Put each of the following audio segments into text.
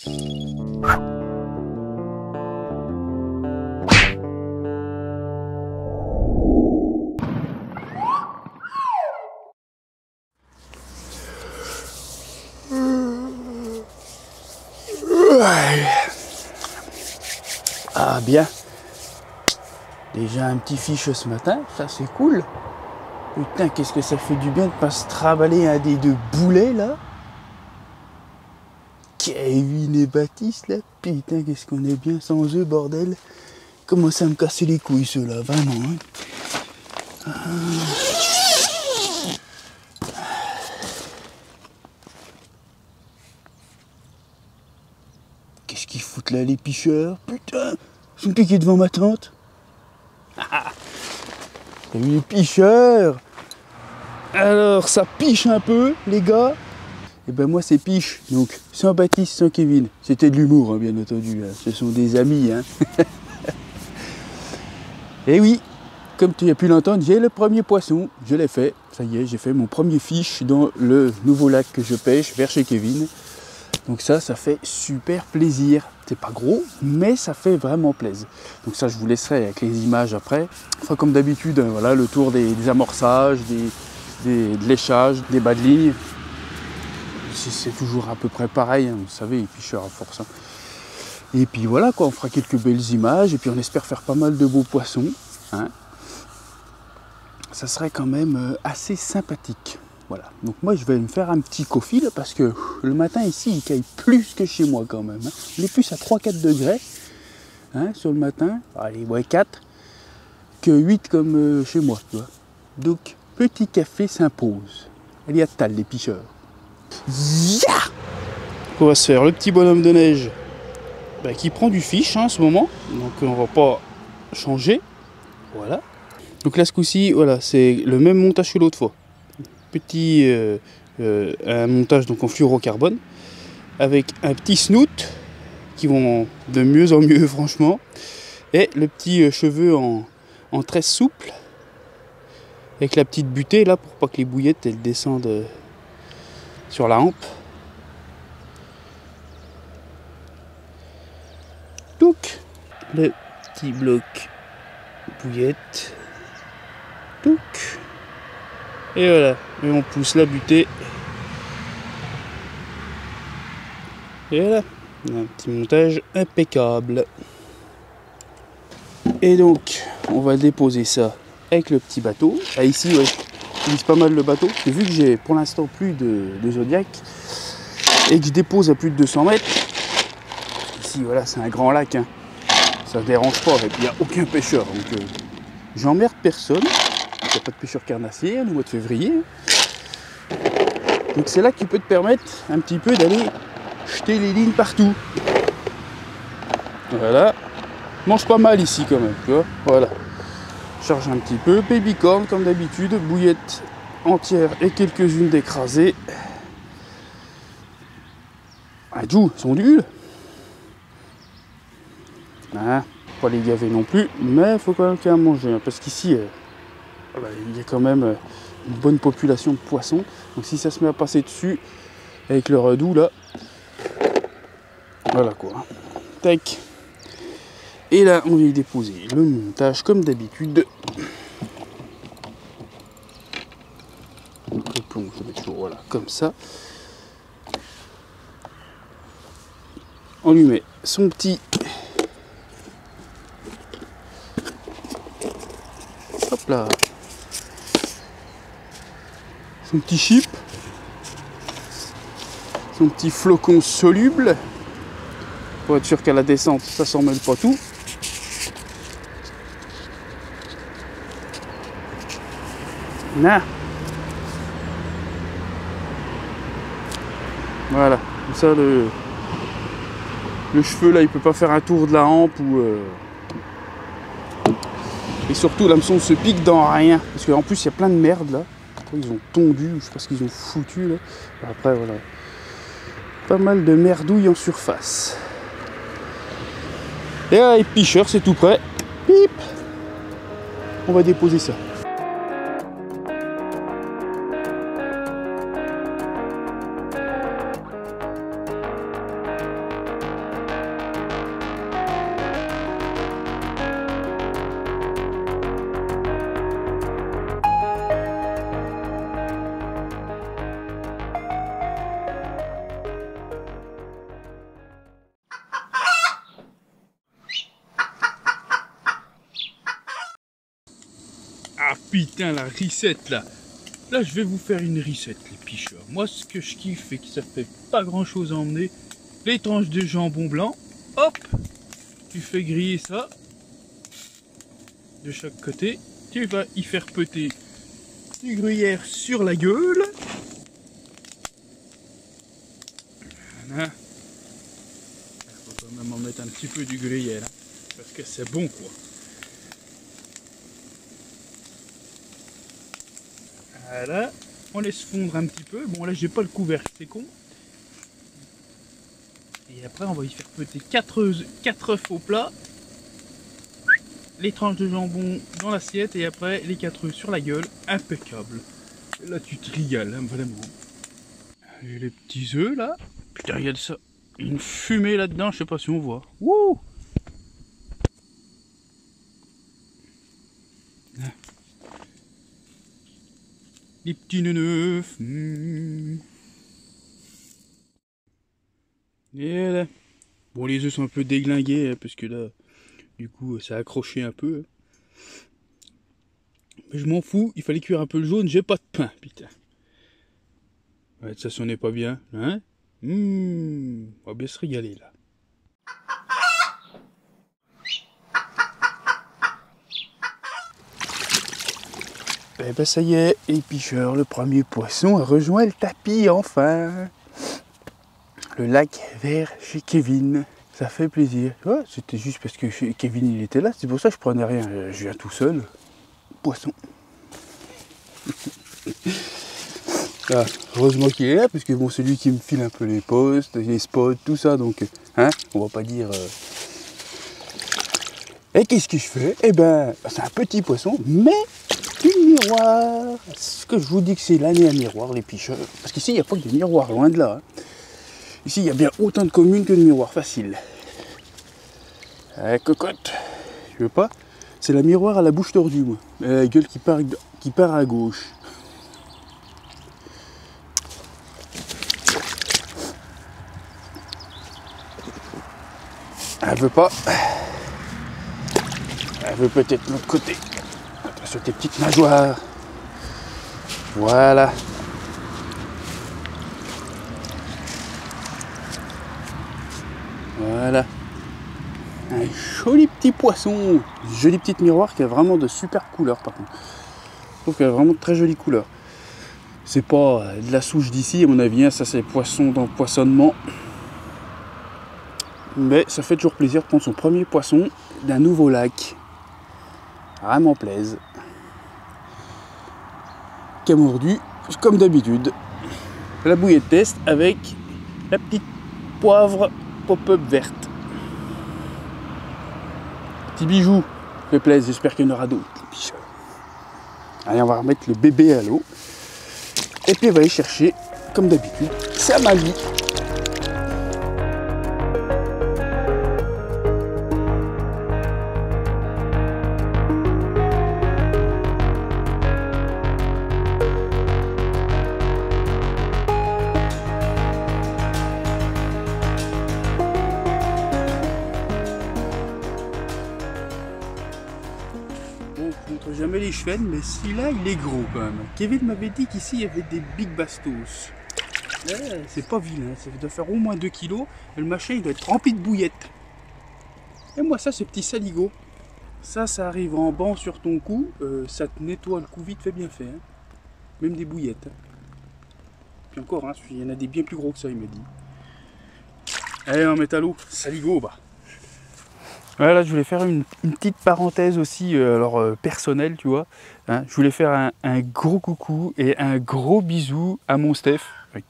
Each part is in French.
Ah bien, déjà un petit fiche ce matin, ça c'est cool. Putain, qu'est-ce que ça fait du bien de pas se travailler un des deux boulets là. Kevin et Baptiste là, putain qu'est-ce qu'on est bien sans eux bordel. Comment ça me casser les couilles ceux-là, vraiment hein. Qu'est-ce qu'ils foutent là les picheurs? Putain, ils sont piqués devant ma tente. T'as vu les picheurs? Alors ça piche un peu les gars. Et ben moi c'est piche, donc sans Baptiste, sans Kevin. C'était de l'humour hein, bien entendu, hein. Ce sont des amis hein. Et oui, comme tu as pu l'entendre, j'ai le premier poisson, je l'ai fait. Ça y est, j'ai fait mon premier fiche dans le nouveau lac que je pêche vers chez Kevin. Donc ça fait super plaisir. C'est pas gros, mais ça fait vraiment plaisir. Donc ça, je vous laisserai avec les images après. Enfin, comme d'habitude, voilà, le tour des amorçages, de l'échage, des bas de ligne. C'est toujours à peu près pareil, hein, vous savez, les picheurs à force. Hein. Et puis voilà, quoi, on fera quelques belles images, et puis on espère faire pas mal de beaux poissons. Hein. Ça serait quand même assez sympathique. Voilà, donc moi je vais me faire un petit coffee là, parce que le matin ici il caille plus que chez moi quand même. Hein. Il est plus à 3-4 degrés hein, sur le matin, allez ouais 4, que 8 comme chez moi. Tu vois. Donc petit café s'impose. Il y a tal les picheurs. Yeah, on va se faire le petit bonhomme de neige qui prend du fiche hein, en ce moment. Donc on va pas changer. Voilà. Donc là ce coup-ci, voilà, c'est le même montage que l'autre fois. Petit un montage donc en fluorocarbone avec un petit snoot qui vont de mieux en mieux franchement et le petit cheveu en tresse souple avec la petite butée là pour pas que les bouillettes elles descendent sur la hampe. Donc le petit bloc bouillette. Donc et voilà, et on pousse la butée. Et voilà, un petit montage impeccable. Et donc, on va déposer ça avec le petit bateau. Ah, ici, ouais, j'utilise pas mal le bateau. Et vu que j'ai pour l'instant plus de Zodiac et que je dépose à plus de 200 mètres, ici, voilà, c'est un grand lac. Hein. Ça ne dérange pas, et puis il n'y a aucun pêcheur. Donc, j'emmerde personne. Il n'y a pas de pêcheurs carnassiers au mois de février. Donc c'est là qui peut te permettre un petit peu d'aller jeter les lignes partout. Voilà. Mange pas mal ici quand même, tu vois. Voilà. Charge un petit peu. Baby corn comme d'habitude. Bouillette entière et quelques-unes d'écrasées. Ah, Jou, ils sont nuls. Ah, pas les gaver non plus. Mais il faut quand même qu'il y ait à manger. Hein, parce qu'ici... il y a quand même une bonne population de poissons. Donc si ça se met à passer dessus avec le redoux là, voilà quoi. Tac. Et là on vient y déposer le montage comme d'habitude. Le plomb, je mets toujours voilà comme ça. On lui met son petit. Hop là. Son petit chip, son petit flocon soluble, pour être sûr qu'à la descente, ça s'en mêle pas tout. Là. Voilà, comme ça le cheveu là, il peut pas faire un tour de la hampe ou et surtout l'hameçon se pique dans rien, parce qu'en plus il y a plein de merde là. Ils ont tondu, je sais pas ce qu'ils ont foutu là. Après voilà, pas mal de merdouilles en surface. Et là, les picheurs, c'est tout prêt. Pip, on va déposer ça. putain, la rissette là. Là, je vais vous faire une rissette, les picheurs. Moi, ce que je kiffe et que ça fait pas grand chose à emmener, les tranches de jambon blanc. Hop, tu fais griller ça de chaque côté. Tu vas y faire péter du gruyère sur la gueule. Voilà. Il faut quand même en mettre un petit peu du gruyère, hein, parce que c'est bon, quoi. Voilà, on laisse fondre un petit peu. Bon, là, j'ai pas le couvercle, c'est con. Et après, on va y faire péter 4 œufs au plat. Les tranches de jambon dans l'assiette et après les 4 œufs sur la gueule. Impeccable. Et là, tu te régales, hein, vraiment. J'ai les petits œufs là. Putain, regarde ça. Une fumée là-dedans, je sais pas si on voit. Wouh! Les petits neufs. Et là. Bon, les œufs sont un peu déglingués, hein, parce que là, du coup, ça a accroché un peu. Mais je m'en fous, il fallait cuire un peu le jaune, j'ai pas de pain, putain. Ouais, ça sonnait pas bien, hein? On va bien se régaler, là. Eh ben ça y est, les picheurs, le premier poisson a rejoint le tapis, enfin. Le lac vert chez Kevin. Ça fait plaisir. Ouais, c'était juste parce que Kevin il était là, c'est pour ça que je prenais rien. Je viens tout seul. Poisson. Ah, heureusement qu'il est là, parce que bon, c'est lui qui me file un peu les postes, les spots, tout ça, donc, hein, on va pas dire... Et qu'est-ce que je fais? Eh ben, c'est un petit poisson, mais du miroir. Ce que je vous dis que c'est l'année à miroir, les picheurs. Parce qu'ici, il n'y a pas que des miroirs, loin de là. Hein. Ici, il y a bien autant de communes que de miroirs faciles. Cocotte, tu veux pas? C'est la miroir à la bouche tordue, moi. La gueule qui part à gauche. Elle veut pas. Elle veut peut-être l'autre côté. Attention tes petites nageoires. Voilà. Voilà. Un joli petit poisson. Une jolie petite miroir qui a vraiment de super couleurs par contre. Je trouve qu'elle a vraiment de très jolies couleurs. C'est pas de la souche d'ici à mon avis. Hein. Ça c'est poisson d'empoisonnement. Mais ça fait toujours plaisir de prendre son premier poisson d'un nouveau lac. Vraiment plaise. Qui a mordu, comme d'habitude. La bouillée de test avec la petite poivre pop-up verte. Petit bijou. Fait plaisir, j'espère qu'il y en aura d'autres. Allez, on va remettre le bébé à l'eau. Et puis on va aller chercher, comme d'habitude, sa mamie. Jamais les cheveux, mais celui-là il est gros quand même. Kevin m'avait dit qu'ici il y avait des big bastos. C'est pas vilain, ça doit faire au moins 2 kg. Le machin il doit être rempli de bouillettes. Et moi ça, ce petit saligot, ça arrive en banc sur ton cou, ça te nettoie le cou vite fait bien fait. Hein. Même des bouillettes. Hein. Puis encore, hein, il y en a des bien plus gros que ça il me dit. Allez on met à l'eau, saligot bah. Voilà, je voulais faire une petite parenthèse aussi, personnelle, tu vois. Hein, je voulais faire un gros coucou et un gros bisou à mon Steph,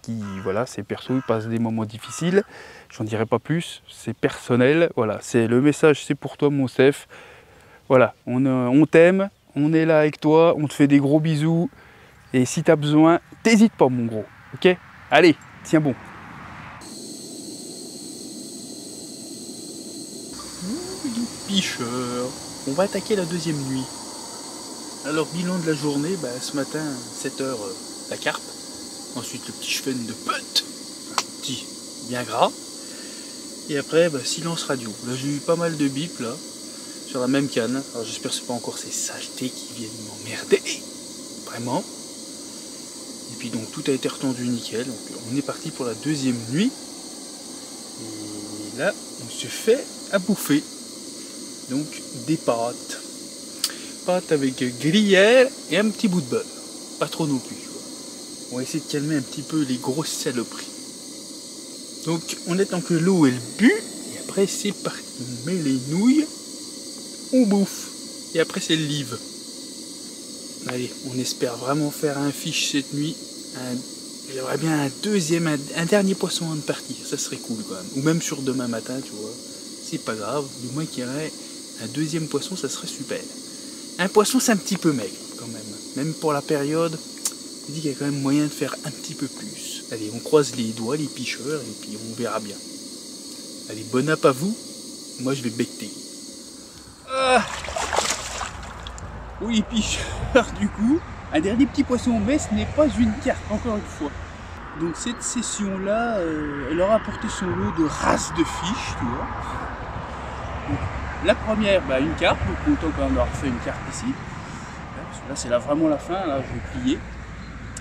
qui, voilà, c'est perso, il passe des moments difficiles. J'en dirai pas plus, c'est personnel. Voilà, c'est le message, c'est pour toi, mon Steph. Voilà, on t'aime, on est là avec toi, on te fait des gros bisous. Et si tu as besoin, t'hésites pas, mon gros. Ok? Allez, tiens bon. Picheur. On va attaquer la deuxième nuit. Alors bilan de la journée, bah, ce matin 7h la carpe, ensuite le petit chevenne de pute, petit bien gras, et après bah, silence radio. Là j'ai eu pas mal de bips là, sur la même canne. Alors j'espère que c'est pas encore ces saletés qui viennent m'emmerder. Vraiment. Et puis donc tout a été retendu nickel. Donc on est parti pour la deuxième nuit. Et là on se fait à bouffer. Donc des pâtes. Pâtes avec gruyère et un petit bout de beurre. Pas trop non plus. On va essayer de calmer un petit peu les grosses saloperies. Donc on attend que l'eau elle bue. Et après c'est parti. On met les nouilles. On bouffe. Et après c'est le live. Allez, on espère vraiment faire un fiche cette nuit. J'aimerais bien un dernier poisson avant de partir. Ça serait cool quand même. Ou même sur demain matin, tu vois. C'est pas grave. Du moins qu'il y aurait un deuxième poisson, ça serait super. Un poisson, c'est un petit peu maigre quand même. Même pour la période, je dis qu'il y a quand même moyen de faire un petit peu plus. Allez, on croise les doigts, les picheurs, et puis on verra bien. Allez, bon app à vous. Moi, je vais becter. Ah oui, picheur, du coup, un dernier petit poisson, mais ce n'est pas une carpe, encore une fois. Donc cette session-là, elle aura apporté son lot de races de fiches, tu vois. Donc, la première, une carpe, donc content quand même d'avoir fait une carpe ici. Là, c'est vraiment la fin, là, je vais plier.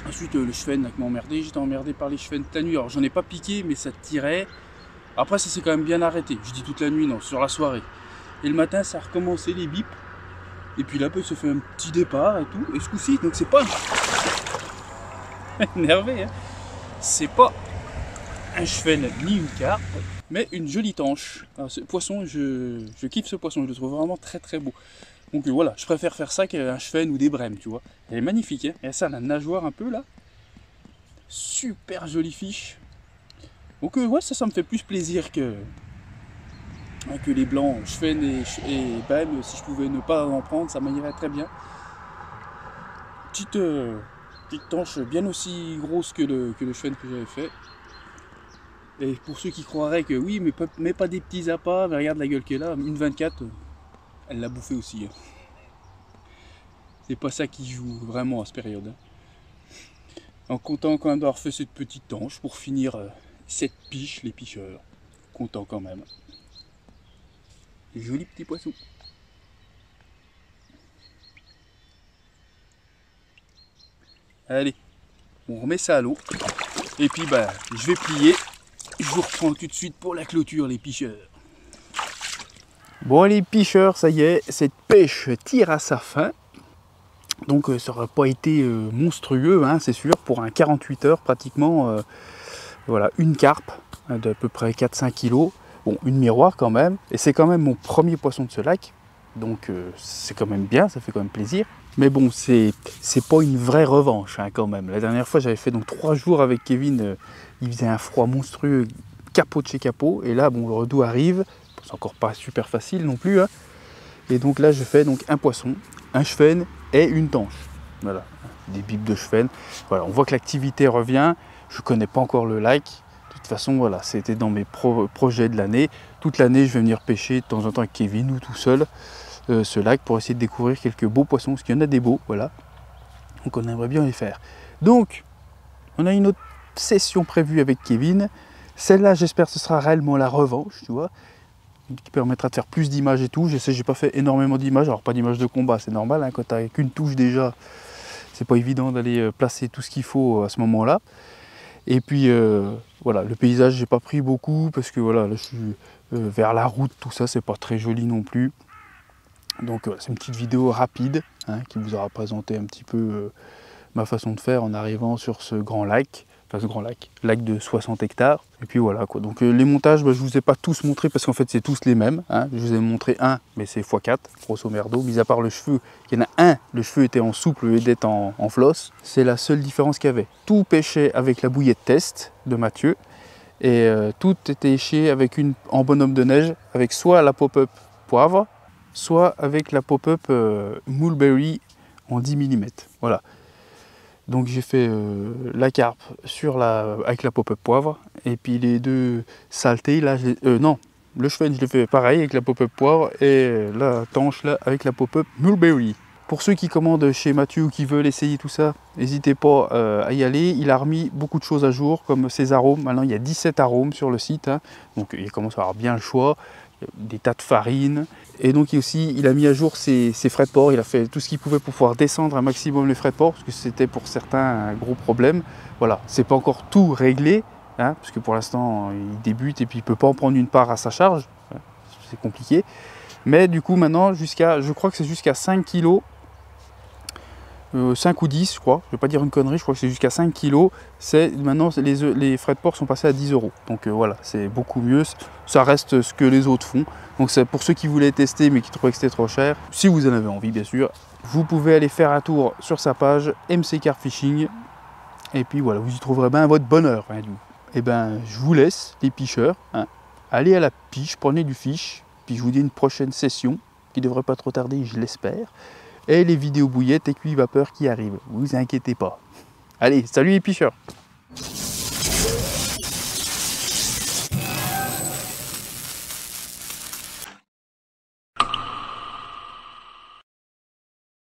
Ensuite, le chevenne qui m'a emmerdé, j'étais emmerdé par les chevennes toute la nuit. Alors, j'en ai pas piqué, mais ça tirait. Après, ça s'est quand même bien arrêté. Je dis toute la nuit, non, sur la soirée. Et le matin, ça a recommencé les bips. Et puis là, il se fait un petit départ et tout. Et ce coup-ci, donc c'est pas énervé, hein. C'est pas un chevenne ni une carpe, mais une jolie tanche. Alors, ce poisson, je kiffe ce poisson, je le trouve vraiment très très beau. Donc voilà, je préfère faire ça qu'un chevenne ou des brèmes, tu vois. Elle est magnifique, hein. Et ça, la nageoire un peu là. Super jolie fiche. Donc ouais, ça me fait plus plaisir que les blancs, chevenne et brèmes. Si je pouvais ne pas en prendre, ça m'irait très bien. Petite tanche bien aussi grosse que le chevenne que j'avais fait. Et pour ceux qui croiraient que oui, mais pas des petits appâts, mais regarde la gueule qu'elle a, une 24, elle l'a bouffé aussi. C'est pas ça qui joue vraiment à cette période. En content quand même d'avoir fait cette petite tanche pour finir cette piche, les picheurs. Content quand même. Joli petit poisson. Allez, on remet ça à l'eau. Et puis je vais plier. Je vous reprends tout de suite pour la clôture, les picheurs. Bon les picheurs, ça y est, cette pêche tire à sa fin. Donc ça n'aura pas été monstrueux, hein, c'est sûr, pour un 48 heures pratiquement. Voilà, une carpe d'à peu près 4-5 kg. Bon, une miroir quand même. Et c'est quand même mon premier poisson de ce lac. Donc c'est quand même bien, ça fait quand même plaisir. Mais bon, c'est pas une vraie revanche hein, quand même. La dernière fois, j'avais fait donc 3 jours avec Kevin. Il faisait un froid monstrueux, capot de chez capot. Et là, bon, le redout arrive. C'est encore pas super facile non plus. Hein. Et donc là, je fais donc un poisson, un chevenne et une tanche. Voilà, des bips de chevenne. Voilà, on voit que l'activité revient. Je connais pas encore le lac. De toute façon, voilà, c'était dans mes projets de l'année. Toute l'année, je vais venir pêcher de temps en temps avec Kevin ou tout seul ce lac pour essayer de découvrir quelques beaux poissons, parce qu'il y en a des beaux, voilà. Donc on aimerait bien les faire. Donc, on a une autre session prévue avec Kevin. Celle-là, j'espère que ce sera réellement la revanche, tu vois, qui permettra de faire plus d'images et tout. Je sais, j'ai pas fait énormément d'images, alors pas d'images de combat, c'est normal, hein, quand tu n'as qu'une touche déjà, c'est pas évident d'aller placer tout ce qu'il faut à ce moment-là. Et puis voilà, le paysage, j'ai pas pris beaucoup parce que voilà, là je suis vers la route, tout ça, c'est pas très joli non plus. Donc c'est une petite vidéo rapide hein, qui vous aura présenté un petit peu ma façon de faire en arrivant sur ce grand lac. Enfin ce grand lac de 60 hectares. Et puis voilà quoi. Donc les montages, je ne vous ai pas tous montré parce qu'en fait c'est tous les mêmes. Hein. Je vous ai montré un, mais c'est x4, grosso merdo. Mis à part le cheveu, il y en a un, le cheveu était en souple et d'être en flosse. C'est la seule différence qu'il y avait. Tout pêchait avec la bouillette test de Mathieu. Et tout était éché avec en bonhomme de neige, avec soit la pop-up poivre, soit avec la pop-up mulberry en 10 mm. Voilà. Donc j'ai fait la carpe avec la pop-up poivre. Et puis les deux saletés, là, non, le chevenne je l'ai fait pareil avec la pop-up poivre. Et la tanche là avec la pop-up mulberry. Pour ceux qui commandent chez Mathieu ou qui veulent essayer tout ça, n'hésitez pas à y aller. Il a remis beaucoup de choses à jour, comme ses arômes. Maintenant, il y a 17 arômes sur le site. Hein. Donc, il commence à avoir bien le choix. des tas de farine. Et donc il a mis à jour ses frais de port, il a fait tout ce qu'il pouvait pour pouvoir descendre un maximum les frais de port, parce que c'était pour certains un gros problème. Voilà, c'est pas encore tout réglé, hein, parce que pour l'instant il débute et puis il peut pas en prendre une part à sa charge, hein, c'est compliqué. Mais du coup maintenant, je crois que c'est jusqu'à 5 kg, 5 ou 10 je crois, je vais pas dire une connerie, je crois que c'est jusqu'à 5 kg, maintenant les frais de port sont passés à 10 €. Donc voilà, c'est beaucoup mieux, ça reste ce que les autres font. Donc c'est pour ceux qui voulaient tester mais qui trouvaient que c'était trop cher, si vous en avez envie bien sûr, vous pouvez aller faire un tour sur sa page MC Carp Fishing, et puis voilà, vous y trouverez bien votre bonheur. Hein, et ben je vous laisse les pêcheurs, hein, allez à la pêche, prenez du fiche, puis je vous dis une prochaine session, qui devrait pas trop tarder, je l'espère. Et les vidéos bouillettes et cuits vapeur qui arrivent. Vous inquiétez pas. Allez, salut les pêcheurs!